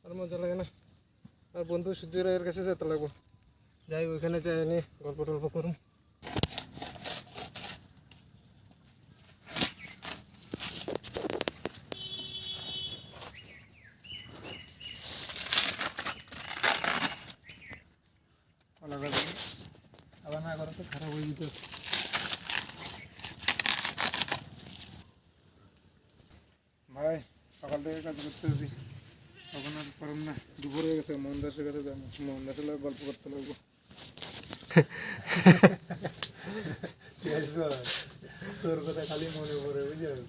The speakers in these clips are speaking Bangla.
আর মজা লাগে না। আর বন্ধু সূর্যের এর কাছে যেতে লাগবো, যাই ওইখানে যাই নিয়ে গল্প টল্প করুন। আবার না করে তো খারাপ হয়ে যেত। ভাই সকাল থেকে কাজ করতেছি, তখন আর পারুন না, দুপুর হয়ে গেছে। মোহনদাসের কাছে যাবো, মোহনদাসের লোক গল্প করতে লাগবো। তোর কথা খালি মনে পড়ে, বুঝলি?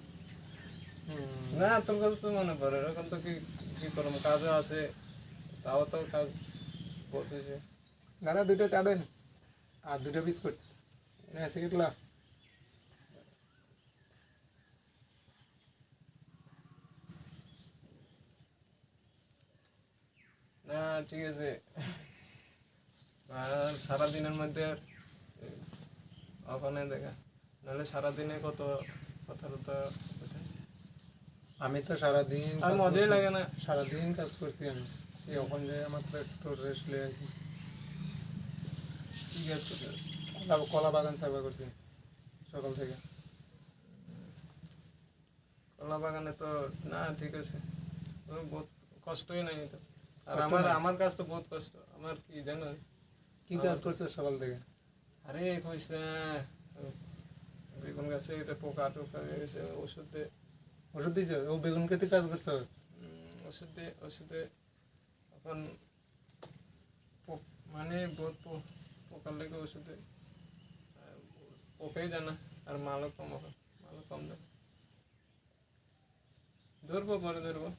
না, তোর কথা তো মনে পড়ে, এরকম তো কি কি করবো, কাজও আছে, তাও তো কাজ বলতেছে। দাদা 2টা চা দেন আর 2টা বিস্কুট এসে গেটলা। না ঠিক আছে, আর সারাদিনের মধ্যে ওখানে দেখা, নাহলে সারাদিনে কত কথা টথা। আমি তো সারাদিন আর মজাই লাগে না, সারাদিন কাজ করছি আমি। ওখান থেকে মাত্র একটু রেস্ট নিয়ে আছি। কি কাজ করছি? কলা বাগান সাফা করছি সকাল থেকে। কলা বাগানে তো না ঠিক আছে, বহুত কষ্টই নাই এটা। আর আমার কাজ তো বহুত কষ্ট। আমার কি জানো, কি কাজ করছো সকাল থেকে? আরে কইস না, বেগুন গাছে এটা পোকা টোকা গেছে, ওষুধ দিয়েছে। ও বেগুন খেতে কাজ করছো? ওষুধে এখন মানে বহুত পোকার লেগে ওষুধে পোকাই জানা। আর মালও কম দেয়, ধরবো পরে ধরবো।